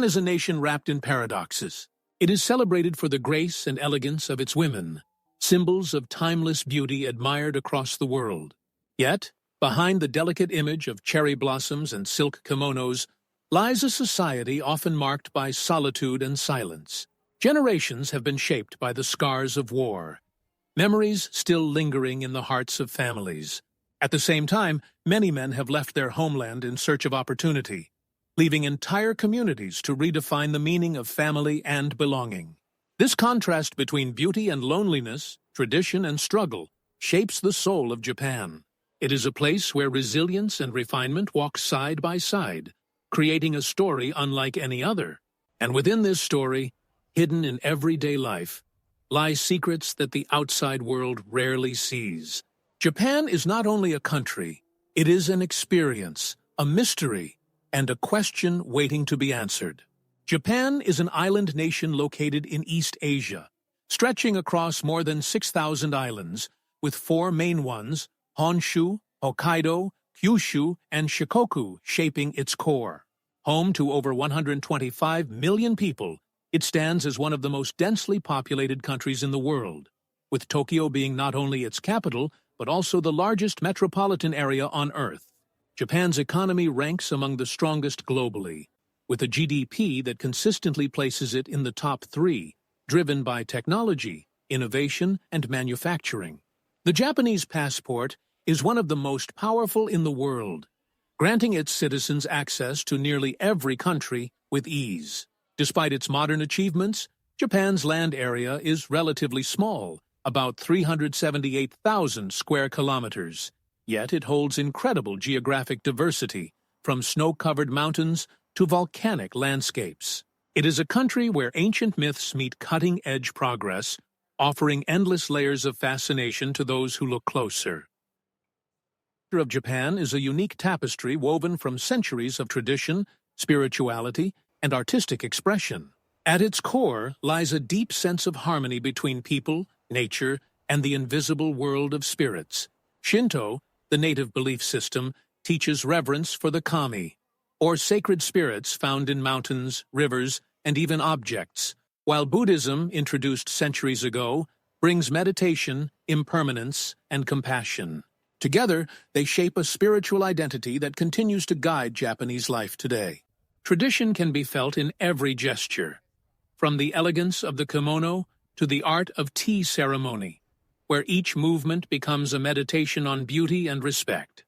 Japan is a nation wrapped in paradoxes. It is celebrated for the grace and elegance of its women, symbols of timeless beauty admired across the world. Yet, behind the delicate image of cherry blossoms and silk kimonos lies a society often marked by solitude and silence. Generations have been shaped by the scars of war, memories still lingering in the hearts of families. At the same time, many men have left their homeland in search of opportunity, leaving entire communities to redefine the meaning of family and belonging. This contrast between beauty and loneliness, tradition and struggle, shapes the soul of Japan. It is a place where resilience and refinement walk side by side, creating a story unlike any other. And within this story, hidden in everyday life, lie secrets that the outside world rarely sees. Japan is not only a country, it is an experience, a mystery, and a question waiting to be answered. Japan is an island nation located in East Asia, stretching across more than 6,000 islands, with four main ones, Honshu, Hokkaido, Kyushu, and Shikoku, shaping its core. Home to over 125 million people, it stands as one of the most densely populated countries in the world, with Tokyo being not only its capital, but also the largest metropolitan area on Earth. Japan's economy ranks among the strongest globally, with a GDP that consistently places it in the top 3, driven by technology, innovation, and manufacturing. The Japanese passport is one of the most powerful in the world, granting its citizens access to nearly every country with ease. Despite its modern achievements, Japan's land area is relatively small, about 378,000 square kilometers. Yet it holds incredible geographic diversity, from snow-covered mountains to volcanic landscapes. It is a country where ancient myths meet cutting-edge progress, offering endless layers of fascination to those who look closer. The culture of Japan is a unique tapestry woven from centuries of tradition, spirituality, and artistic expression. At its core lies a deep sense of harmony between people, nature, and the invisible world of spirits. Shinto, the native belief system, teaches reverence for the kami, or sacred spirits found in mountains, rivers, and even objects, while Buddhism, introduced centuries ago, brings meditation, impermanence, and compassion. Together, they shape a spiritual identity that continues to guide Japanese life today. Tradition can be felt in every gesture, from the elegance of the kimono to the art of tea ceremony, where each movement becomes a meditation on beauty and respect.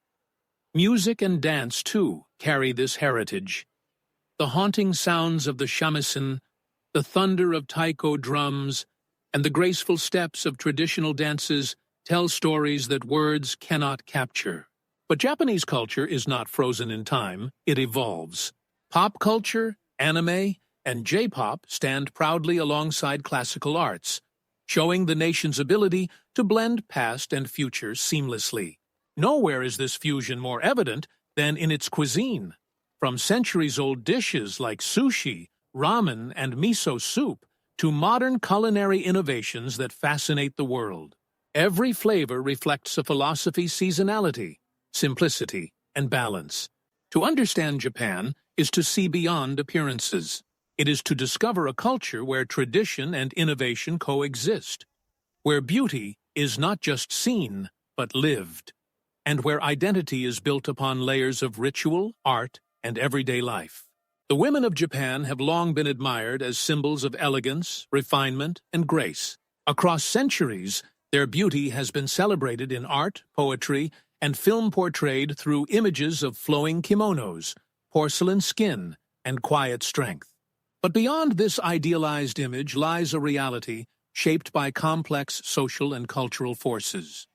Music and dance, too, carry this heritage. The haunting sounds of the shamisen, the thunder of taiko drums, and the graceful steps of traditional dances tell stories that words cannot capture. But Japanese culture is not frozen in time, it evolves. Pop culture, anime, and J-pop stand proudly alongside classical arts, showing the nation's ability to blend past and future seamlessly. Nowhere is this fusion more evident than in its cuisine. From centuries-old dishes like sushi, ramen, and miso soup, to modern culinary innovations that fascinate the world. Every flavor reflects a philosophy's seasonality, simplicity, and balance. To understand Japan is to see beyond appearances. It is to discover a culture where tradition and innovation coexist, where beauty is not just seen, but lived, and where identity is built upon layers of ritual, art, and everyday life. The women of Japan have long been admired as symbols of elegance, refinement, and grace. Across centuries, their beauty has been celebrated in art, poetry, and film portrayed through images of flowing kimonos, porcelain skin, and quiet strength. But beyond this idealized image lies a reality shaped by complex social and cultural forces.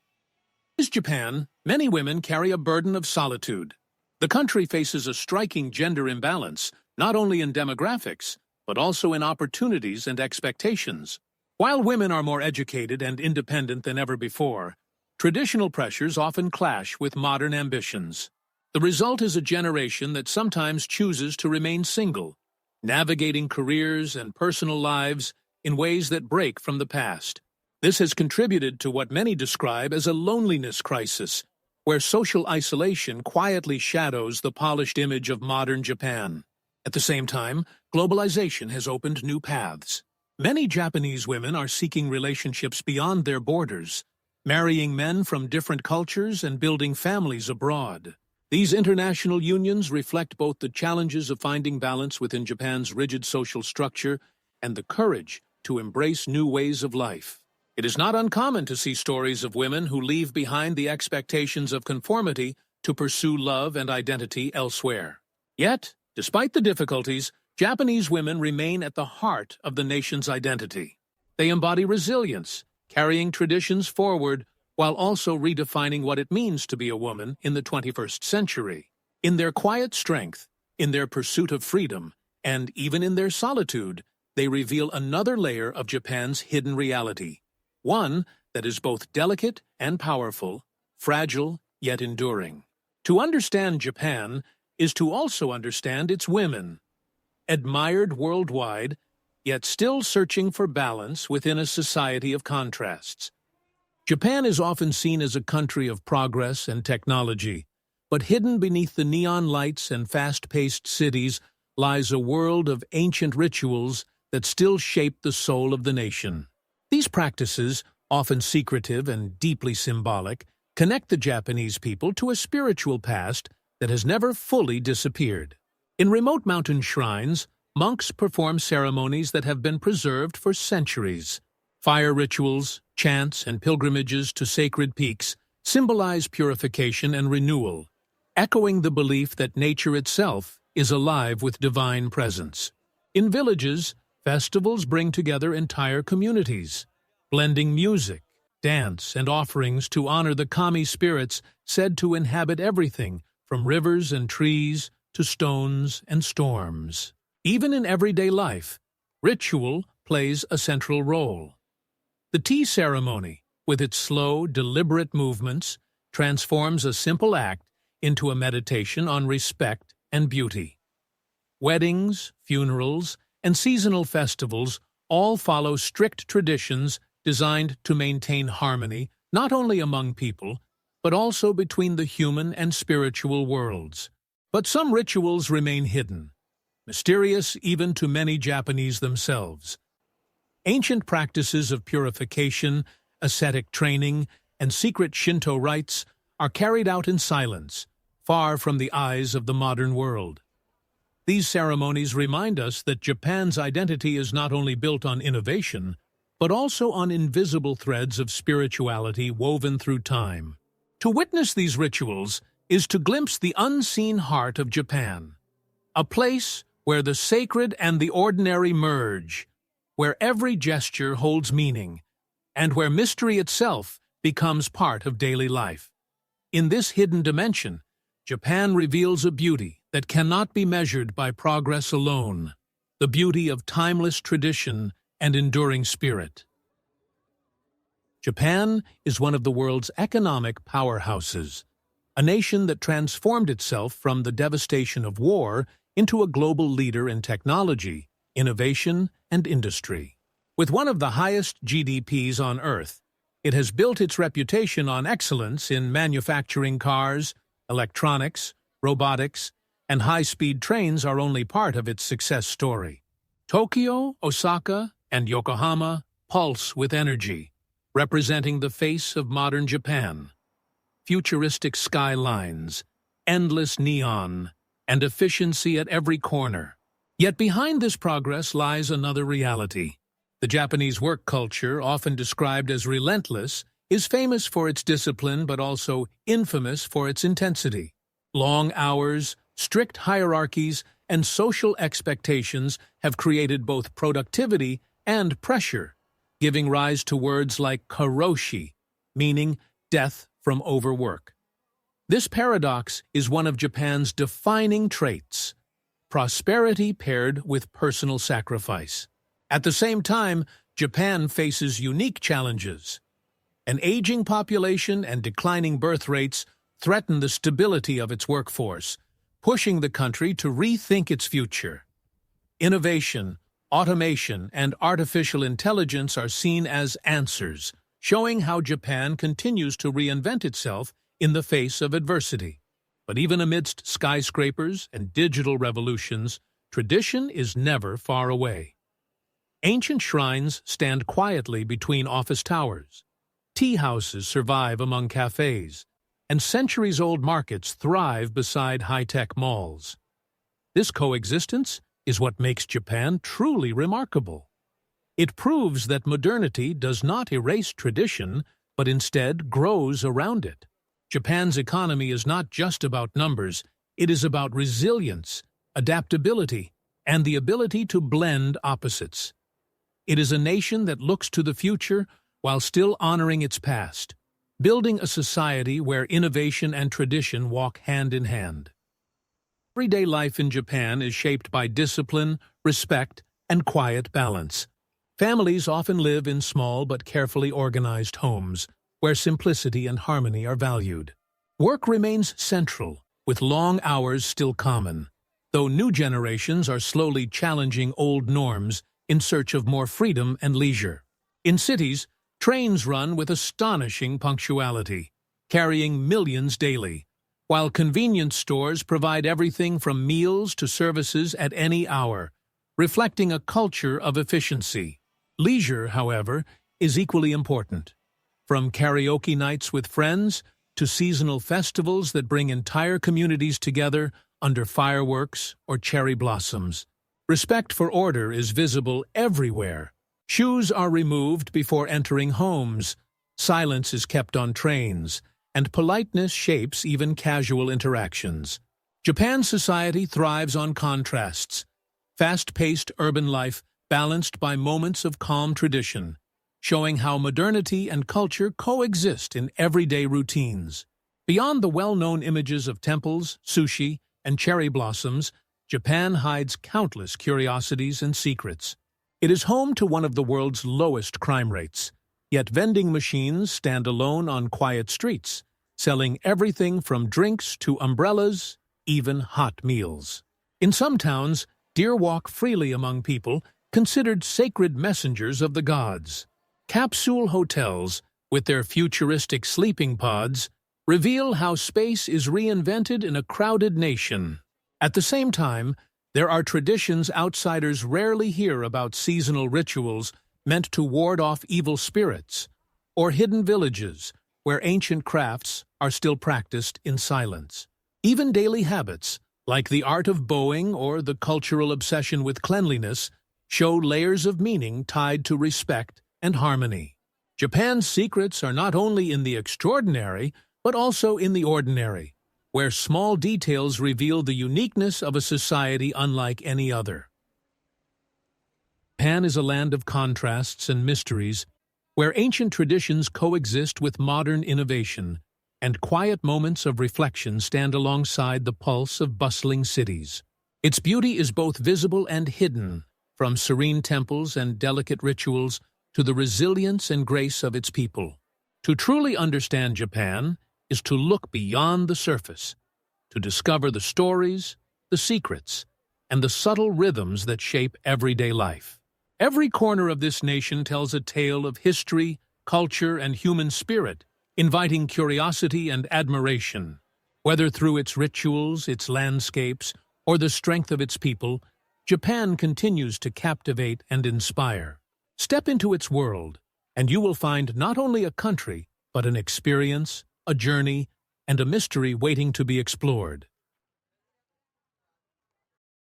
In Japan, many women carry a burden of solitude. The country faces a striking gender imbalance, not only in demographics, but also in opportunities and expectations. While women are more educated and independent than ever before, traditional pressures often clash with modern ambitions. The result is a generation that sometimes chooses to remain single, navigating careers and personal lives in ways that break from the past. This has contributed to what many describe as a loneliness crisis, where social isolation quietly shadows the polished image of modern Japan. At the same time, globalization has opened new paths. Many Japanese women are seeking relationships beyond their borders, marrying men from different cultures and building families abroad. These international unions reflect both the challenges of finding balance within Japan's rigid social structure and the courage to embrace new ways of life. It is not uncommon to see stories of women who leave behind the expectations of conformity to pursue love and identity elsewhere. Yet, despite the difficulties, Japanese women remain at the heart of the nation's identity. They embody resilience, carrying traditions forward while also redefining what it means to be a woman in the 21st century. In their quiet strength, in their pursuit of freedom, and even in their solitude, they reveal another layer of Japan's hidden reality, one that is both delicate and powerful, fragile yet enduring. To understand Japan is to also understand its women, admired worldwide, yet still searching for balance within a society of contrasts. Japan is often seen as a country of progress and technology, but hidden beneath the neon lights and fast-paced cities lies a world of ancient rituals that still shape the soul of the nation. These practices, often secretive and deeply symbolic, connect the Japanese people to a spiritual past that has never fully disappeared. In remote mountain shrines, monks perform ceremonies that have been preserved for centuries. Fire rituals, chants, and pilgrimages to sacred peaks symbolize purification and renewal, echoing the belief that nature itself is alive with divine presence. In villages, festivals bring together entire communities, blending music, dance, and offerings to honor the kami spirits said to inhabit everything from rivers and trees to stones and storms. Even in everyday life, ritual plays a central role. The tea ceremony, with its slow, deliberate movements, transforms a simple act into a meditation on respect and beauty. Weddings, funerals, and seasonal festivals all follow strict traditions designed to maintain harmony not only among people, but also between the human and spiritual worlds. But some rituals remain hidden, mysterious even to many Japanese themselves. Ancient practices of purification, ascetic training, and secret Shinto rites are carried out in silence, far from the eyes of the modern world. These ceremonies remind us that Japan's identity is not only built on innovation, but also on invisible threads of spirituality woven through time. To witness these rituals is to glimpse the unseen heart of Japan, a place where the sacred and the ordinary merge, where every gesture holds meaning, and where mystery itself becomes part of daily life. In this hidden dimension, Japan reveals a beauty that cannot be measured by progress alone, the beauty of timeless tradition and enduring spirit. Japan is one of the world's economic powerhouses, a nation that transformed itself from the devastation of war into a global leader in technology, innovation, and industry. With one of the highest GDPs on Earth, it has built its reputation on excellence in manufacturing. Cars, electronics, robotics, and high-speed trains are only part of its success story. Tokyo, Osaka, and Yokohama pulse with energy, representing the face of modern Japan. Futuristic skylines, endless neon, and efficiency at every corner. Yet behind this progress lies another reality. The Japanese work culture, often described as relentless, is famous for its discipline but also infamous for its intensity. Long hours, strict hierarchies, and social expectations have created both productivity and pressure, giving rise to words like karoshi, meaning death from overwork. This paradox is one of Japan's defining traits: prosperity paired with personal sacrifice. At the same time, Japan faces unique challenges. An aging population and declining birth rates threaten the stability of its workforce, pushing the country to rethink its future. Innovation, automation, and artificial intelligence are seen as answers, showing how Japan continues to reinvent itself in the face of adversity. But even amidst skyscrapers and digital revolutions, tradition is never far away. Ancient shrines stand quietly between office towers. Tea houses survive among cafes, and centuries-old markets thrive beside high-tech malls. This coexistence is what makes Japan truly remarkable. It proves that modernity does not erase tradition, but instead grows around it. Japan's economy is not just about numbers, it is about resilience, adaptability, and the ability to blend opposites. It is a nation that looks to the future while still honoring its past, building a society where innovation and tradition walk hand in hand. Everyday life in Japan is shaped by discipline, respect, and quiet balance. Families often live in small but carefully organized homes, where simplicity and harmony are valued. Work remains central, with long hours still common, though new generations are slowly challenging old norms in search of more freedom and leisure. In cities, trains run with astonishing punctuality, carrying millions daily, while convenience stores provide everything from meals to services at any hour, reflecting a culture of efficiency. Leisure, however, is equally important. From karaoke nights with friends to seasonal festivals that bring entire communities together under fireworks or cherry blossoms. Respect for order is visible everywhere. Shoes are removed before entering homes, silence is kept on trains, and politeness shapes even casual interactions. Japan's society thrives on contrasts. Fast-paced urban life balanced by moments of calm tradition, showing how modernity and culture coexist in everyday routines. Beyond the well-known images of temples, sushi, and cherry blossoms, Japan hides countless curiosities and secrets. It is home to one of the world's lowest crime rates, yet vending machines stand alone on quiet streets, selling everything from drinks to umbrellas, even hot meals. In some towns, deer walk freely among people, considered sacred messengers of the gods. Capsule hotels, with their futuristic sleeping pods, reveal how space is reinvented in a crowded nation. At the same time, there are traditions outsiders rarely hear about: seasonal rituals meant to ward off evil spirits, or hidden villages where ancient crafts are still practiced in silence. Even daily habits, like the art of bowing or the cultural obsession with cleanliness, show layers of meaning tied to respect and harmony. Japan's secrets are not only in the extraordinary, but also in the ordinary, where small details reveal the uniqueness of a society unlike any other. Japan is a land of contrasts and mysteries, where ancient traditions coexist with modern innovation, and quiet moments of reflection stand alongside the pulse of bustling cities. Its beauty is both visible and hidden, from serene temples and delicate rituals to the resilience and grace of its people. To truly understand Japan is to look beyond the surface, to discover the stories, the secrets, and the subtle rhythms that shape everyday life. Every corner of this nation tells a tale of history, culture, and human spirit, inviting curiosity and admiration. Whether through its rituals, its landscapes, or the strength of its people, Japan continues to captivate and inspire. Step into its world, and you will find not only a country, but an experience, a journey, and a mystery waiting to be explored.